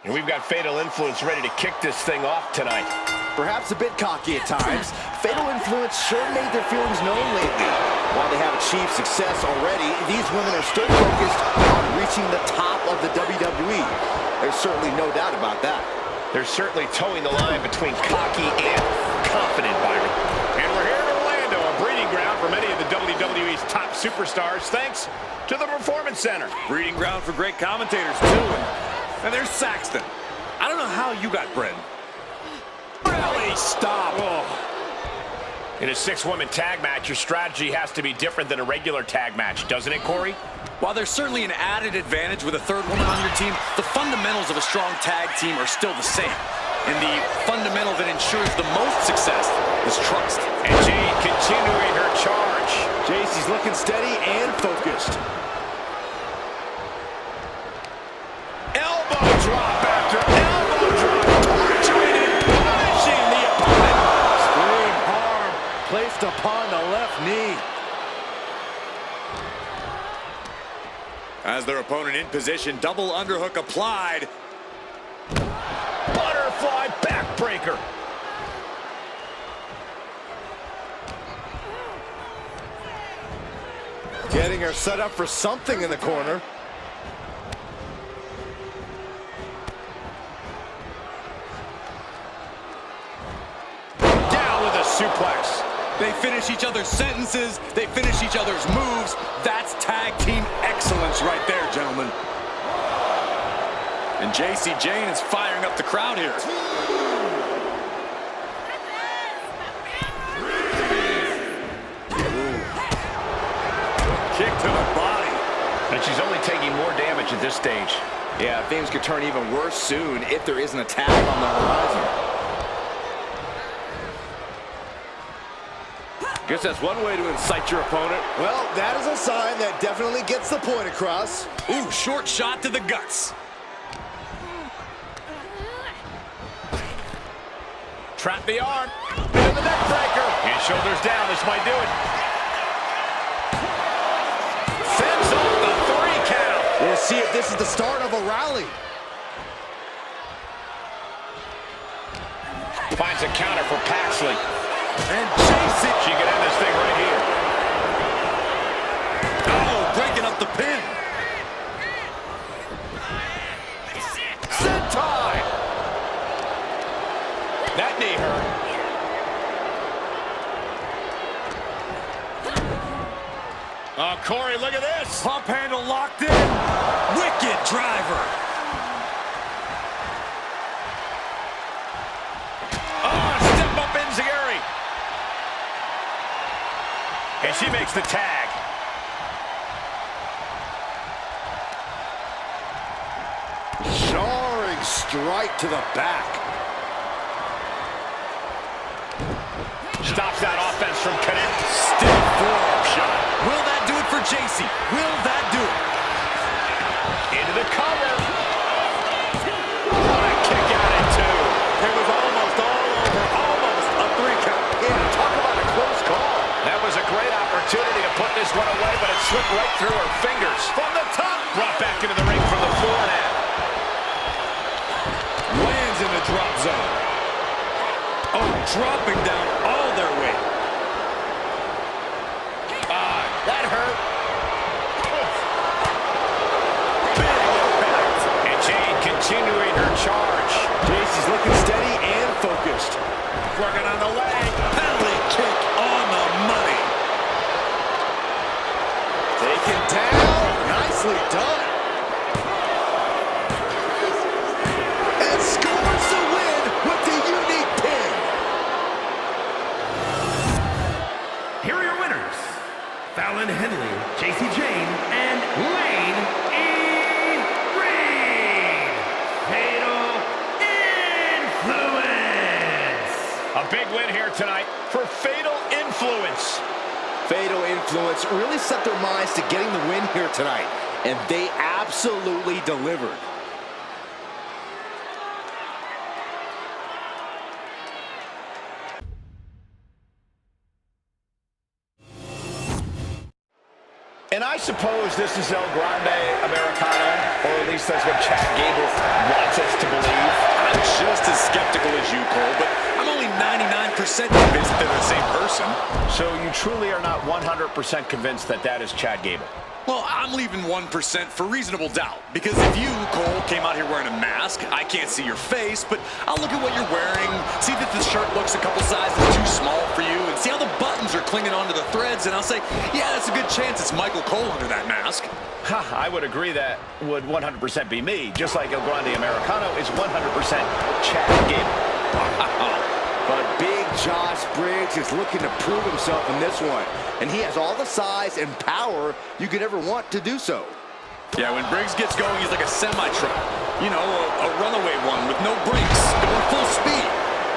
And we've got Fatal Influence ready to kick this thing off tonight. Perhaps a bit cocky at times, Fatal Influence sure made their feelings known lately. While they have achieved success already, these women are still focused on reaching the top of the WWE. There's certainly no doubt about that. They're certainly towing the line between cocky and confident, Byron. And we're here in Orlando, a breeding ground for many of the WWE's top superstars, thanks to the Performance Center. Breeding ground for great commentators, too. And there's Saxton. I don't know how you got bred. Really? Stop. Oh. In a 6-woman tag match, your strategy has to be different than a regular tag match, doesn't it, Corey? While there's certainly an added advantage with a third woman on your team, the fundamentals of a strong tag team are still the same. And the fundamental that ensures the most success is trust. And Jade continuing her charge. JC's looking steady and focused. Elbow drop after elbow drop. Torturing, punishing the opponent. Spring arm placed upon the left knee. As their opponent in position, double underhook applied. Butterfly backbreaker. Getting her set up for something in the corner. Down with a suplex. They finish each other's sentences. They finish each other's moves. That's tag team excellence right there, gentlemen. And JC Jane is firing up the crowd here. Kick to the body. And she's only taking more damage at this stage. Yeah, things could turn even worse soon if there isn't a tag on the horizon. Guess that's one way to incite your opponent. Well, that is a sign that definitely gets the point across. Ooh, short shot to the guts. Trap the arm. And the neck breaker. And shoulders down. This might do it. Fends off the 3 count. We'll see if this is the start of a rally. Finds a counter for Paxley. And JC. She can end this thing right here. Oh, breaking up the pin. Sentai. That knee hurt. Oh, Corey, look at this. Pump handle locked in. Wicked driver. Oh, step up Enziguri. And she makes the tag. Jarring strike to the back. Stops that offense from connecting. Stiff forearm shot. Will that do it for JC? Will that do it? Into the cover. What a kick out at 2. It was almost all over. Almost a 3 count. Yeah, talk about a close call. That was a great opportunity to put this one away, but it slipped right through her fingers. From the top. Brought back into the ring from the floor now. Lands in the drop zone. Oh, dropping down all their weight. That hurt. Big impact. And Jade continuing her charge. JC's looking steady and focused. Working on the leg. Penalty kick on the money. Taken down. Nicely done. And scores the win with the unique pin. Here are your winners, Fallon Henley, JC Jane, and Lane E. Reed. Fatal Influence. A big win here tonight for Fatal Influence. Fatal Influence really set their minds to getting the win here tonight, and they absolutely delivered. And I suppose this is El Grande Americano. Or at least that's what Chad Gable wants us to believe. I'm just as skeptical as you, Cole, but I'm only 99% convinced they're the same person. So you truly are not 100% convinced that that is Chad Gable? Well, I'm leaving 1% for reasonable doubt. Because if you, Cole, came out here wearing a mask, I can't see your face, but I'll look at what you're wearing, see that the shirt looks a couple sizes too small for you, and see how the buttons are clinging onto the threads, and I'll say, yeah, that's a good chance it's Michael Cole under that mask. I would agree that would 100% be me, just like El Grande Americano is 100% Chad Gable. But Big Josh Briggs is looking to prove himself in this one, and he has all the size and power you could ever want to do so. Yeah, when Briggs gets going, he's like a semi-truck. You know, a runaway one with no brakes, going full speed.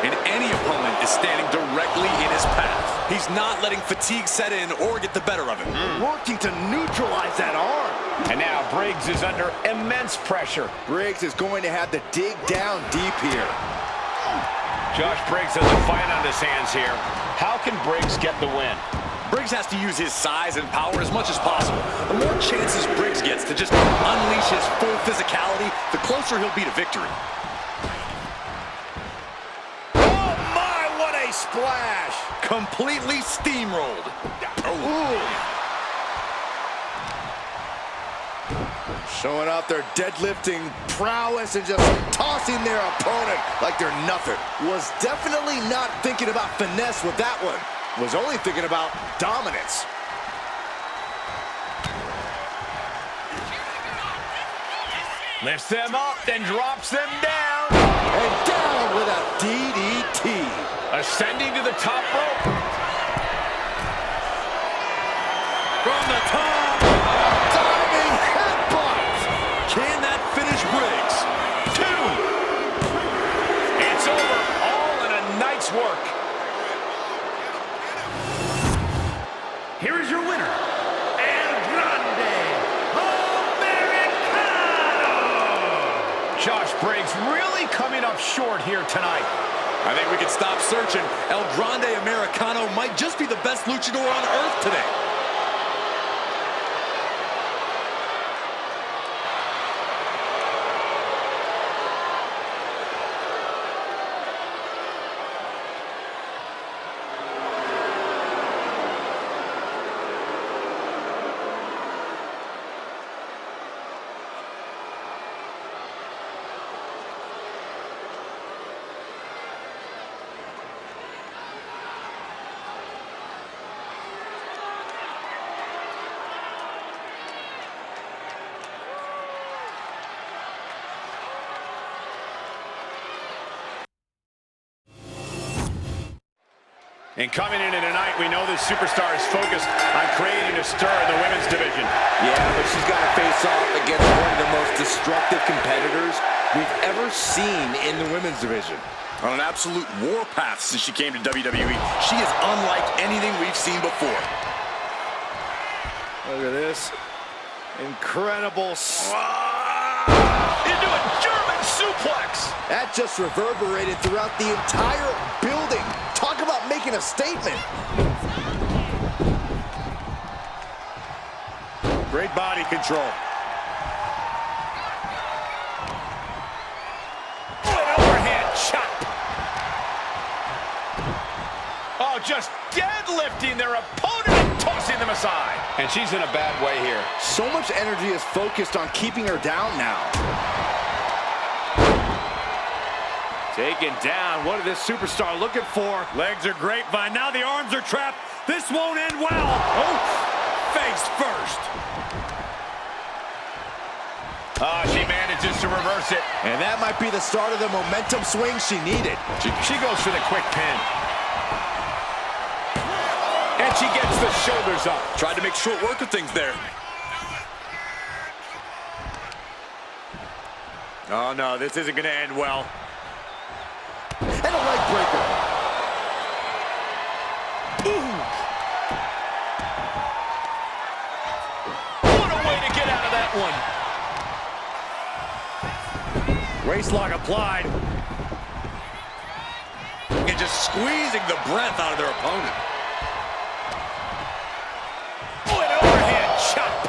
And any opponent is standing directly in his path. He's not letting fatigue set in or get the better of him. Working to neutralize that arm. And now Briggs is under immense pressure. Briggs is going to have to dig down deep here. Josh Briggs has a fight on his hands here. How can Briggs get the win? Briggs has to use his size and power as much as possible. The more chances Briggs gets to just unleash his full physicality, the closer he'll be to victory. Oh my, what a splash! Completely steamrolled. Oh. Showing out their deadlifting prowess and just tossing their opponent like they're nothing. Was definitely not thinking about finesse with that one. Was only thinking about dominance. Lifts them up, then drops them down. And down with a DDT. Ascending to the top rope. From the top. Diving headbutt. Can that finish Briggs? 2. It's over, all in a night's work. Here is your winner, El Grande Americano! Josh Briggs really coming up short here tonight. I think we can stop searching. El Grande Americano might just be the best luchador on earth today. And coming into tonight, we know this superstar is focused on creating a stir in the women's division. Yeah, but she's got to face off against one of the most destructive competitors we've ever seen in the women's division. On an absolute warpath since she came to WWE, she is unlike anything we've seen before. Look at this. Incredible. Into a German suplex. That just reverberated throughout the entire building. Talk about making a statement. Great body control. An overhand chop. Oh, just deadlifting their opponent and tossing them aside. And she's in a bad way here. So much energy is focused on keeping her down now. Taken down. What is this superstar looking for? Legs are grapevine. Now the arms are trapped. This won't end well. Oh, face first. She manages to reverse it. And that might be the start of the momentum swing she needed. She goes for the quick pin. And she gets the shoulders up. Tried to make short work of things there. Oh, no, this isn't going to end well. And a leg breaker. Ooh. What a way to get out of that one. Waistlock applied. And just squeezing the breath out of their opponent. Oh, an overhand chop.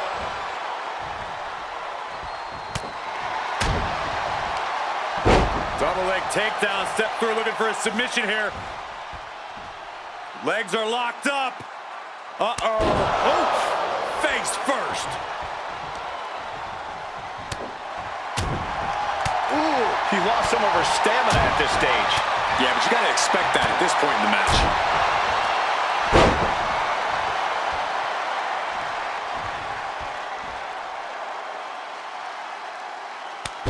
takedown. Step through, looking for a submission here. Legs are locked up. Uh-oh. Oh, face first. Ooh, he lost some of her stamina at this stage. Yeah, but you got to expect that at this point in the match.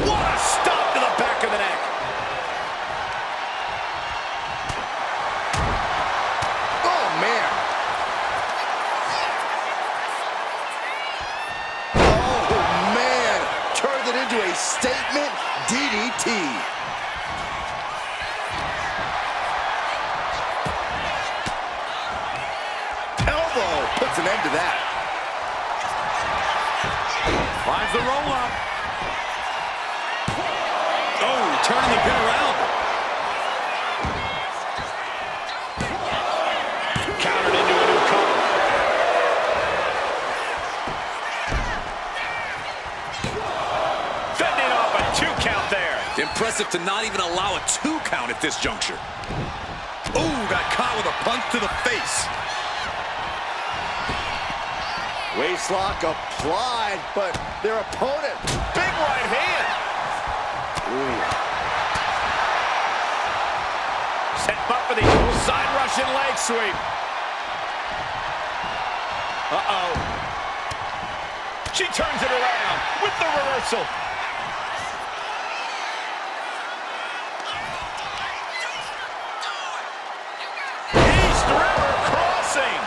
What a stop to the back of the neck. Oh, man. Oh, man. Turned it into a statement DDT. Elbow puts an end to that. Finds the roll-up. Oh, turning the pin around. Countered into a new cover. Fending off a 2 count there. Impressive to not even allow a 2 count at this juncture. Oh, got caught with a punch to the face. Waistlock applied, but their opponent. Big right hand. Ooh. Set up for the side Russian leg sweep. Uh-oh. She turns it around with the reversal. East River crossing.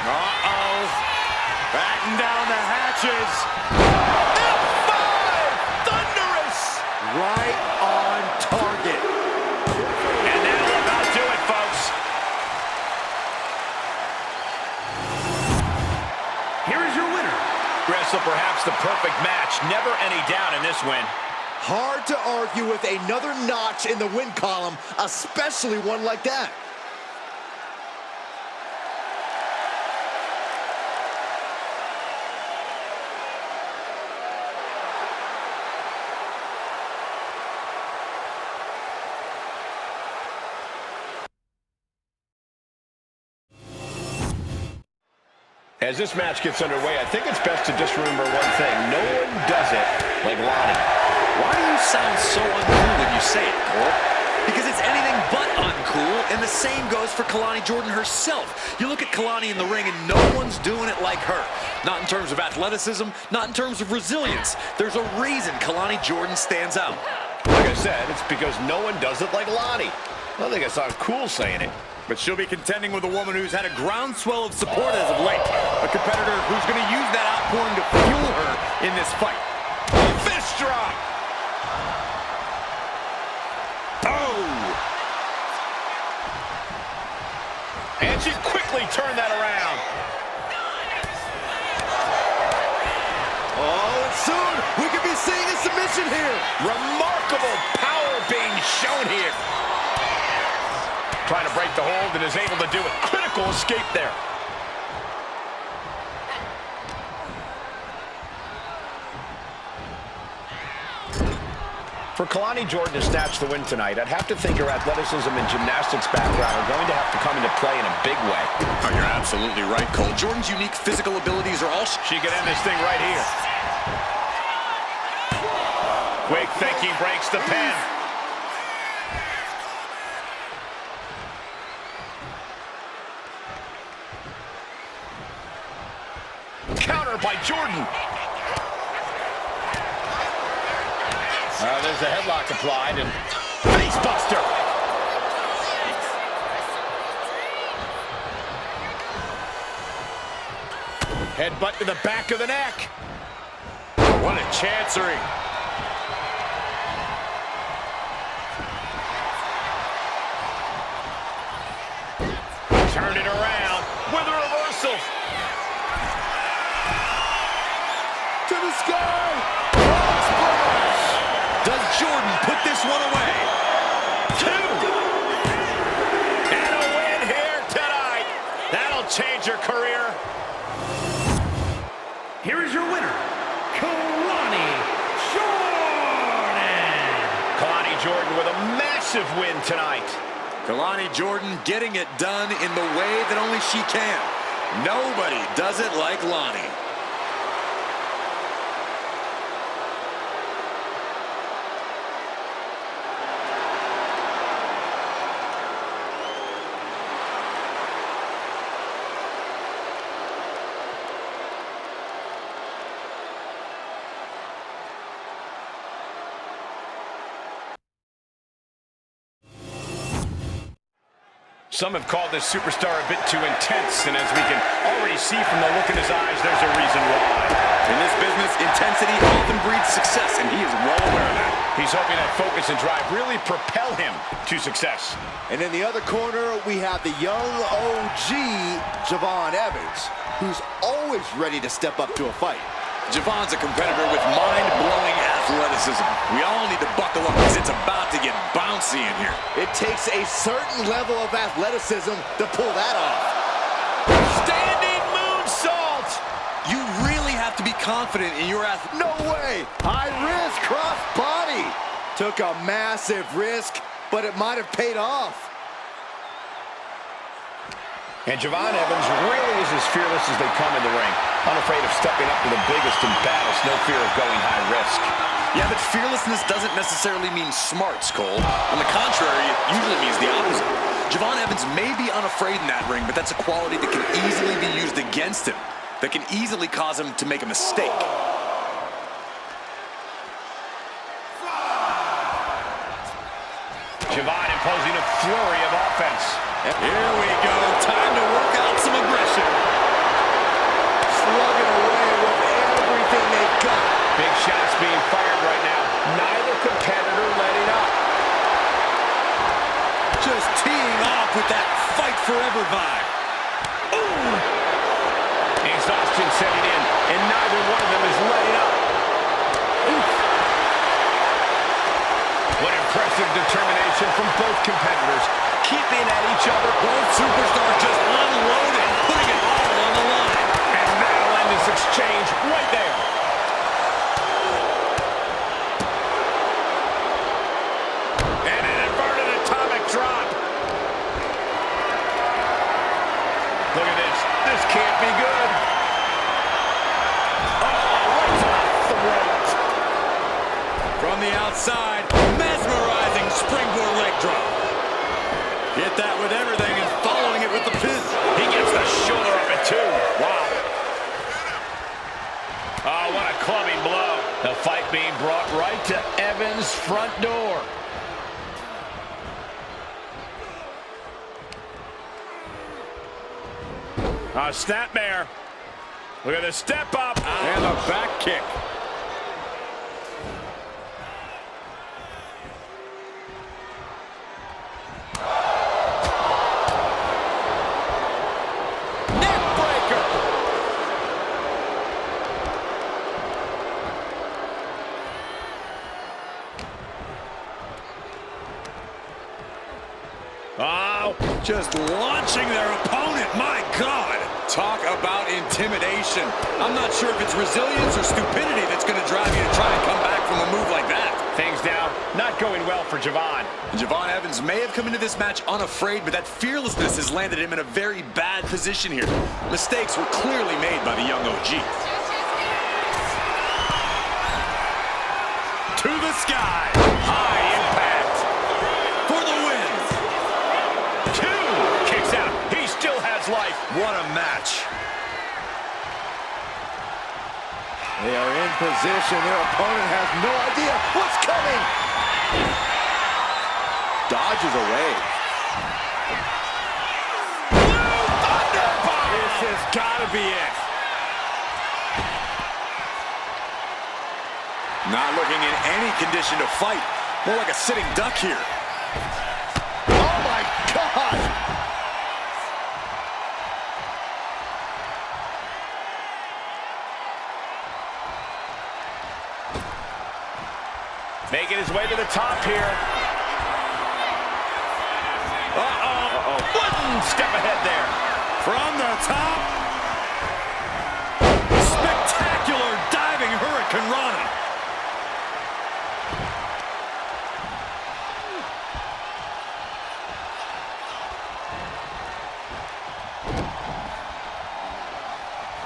Uh-oh. Batten down the hatches. F5! Thunderous! Right on target. And that'll about do it, folks. Here is your winner. Wrestle perhaps the perfect match. Never any doubt in this win. Hard to argue with another notch in the win column, especially one like that. As this match gets underway, I think it's best to just remember one thing. No one does it like Lonnie. Why do you sound so uncool when you say it, Cole? Because it's anything but uncool, and the same goes for Kalani Jordan herself. You look at Kalani in the ring, and no one's doing it like her. Not in terms of athleticism, not in terms of resilience. There's a reason Kalani Jordan stands out. Like I said, it's because no one does it like Lonnie. I think I sound cool saying it. But she'll be contending with a woman who's had a groundswell of support as of late. A competitor who's going to use that outpouring to fuel her in this fight. Fist drop! Oh! And she quickly turned that around. Oh, and soon we could be seeing a submission here. Remarkable power being shown here. Trying to break the hold and is able to do it. Critical escape there. For Kalani Jordan to snatch the win tonight, I'd have to think her athleticism and gymnastics background are going to have to come into play in a big way. Oh, you're absolutely right, Cole. Jordan's unique physical abilities are all... She could end this thing right here. Quick thinking breaks the pin. Counter by Jordan. There's a headlock applied and facebuster. Headbutt to the back of the neck. What a chancery. Turned it around with a reversal. To the sky. Does Jordan put this one away? 2. And a win here tonight. That'll change your career. Here is your winner, Kalani Jordan with a massive win tonight. Kalani Jordan getting it done in the way that only she can. Nobody does it like Lonnie. Some have called this superstar a bit too intense, and as we can already see from the look in his eyes, there's a reason why. In this business, intensity often breeds success, and he is well aware of that. He's hoping that focus and drive really propel him to success. And in the other corner, we have the young OG, Javon Evans, who's always ready to step up to a fight. Javon's a competitor with mind-blowing athleticism. We all need to buckle up because it's about to get bouncy in here. It takes a certain level of athleticism to pull that off. Standing moonsault! You really have to be confident in your No way! High risk cross body. Took a massive risk, but it might have paid off. And Javon Evans really is as fearless as they come in the ring. Unafraid of stepping up to the biggest in battles, no fear of going high risk. Yeah, but fearlessness doesn't necessarily mean smarts, Cole. On the contrary, it usually means the opposite. Javon Evans may be unafraid in that ring, but that's a quality that can easily be used against him, that can easily cause him to make a mistake. Javon imposing a flurry of offense. Here we go. Time to work out some aggression. Slugging away with everything they've got. Big shots being fired right now. Neither competitor letting up. Just teeing off with that fight forever vibe. Ooh. Exhaustion setting in, and neither one of them is letting up. Oof. What impressive determination from both competitors, keeping at each other. Both superstars just unloaded, putting it all on the line. And that'll end this exchange right there. And an inverted atomic drop. Look at this. This can't be good. Oh, right off the throat. From the outside, mesmerizing springboard leg drop. Hit that with everything and following it with the pin. He gets the shoulder of it too. Wow. Oh, what a clubbing blow. The fight being brought right to Evans' front door. Snapmare. Look at the step up. And the back kick. Oh, Just launching their opponent, my God. Talk about intimidation. I'm not sure if it's resilience or stupidity that's going to drive you to try and come back from a move like that. things down. Not going well for Javon. Javon Evans may have come into this match unafraid, but that fearlessness has landed him in a very bad position here. Mistakes were clearly made by the young OG. To the sky. High impact. For the win. 2 kicks out. He still has life. What a match. They are in position. Their opponent has no idea what's coming. Dodges away. This has got to be it. Not looking in any condition to fight. More like a sitting duck here. Oh my God! Making his way to the top here. One step ahead there. From the top. Spectacular diving Hurricane Rana.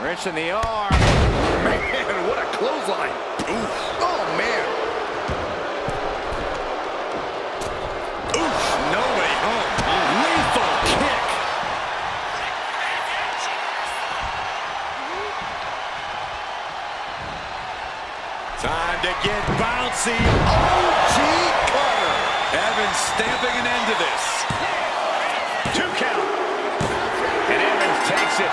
Wrench in the arm. Man, what a clothesline. Oof. Oh, man. Oof, no way home. Lethal kick. Time to get bouncy. OG cutter. Evans stamping an end to this. 2 count. And Evans takes it.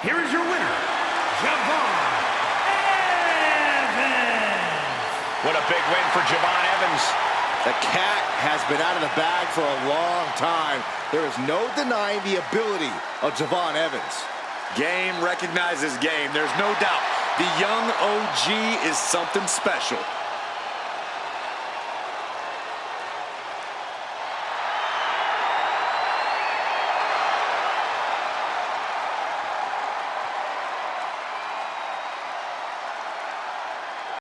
Here is your winner, Javon Evans. What a big win for Javon Evans. The cat has been out of the bag for a long time. There is no denying the ability of Javon Evans. Game recognizes game. There's no doubt. The young OG is something special.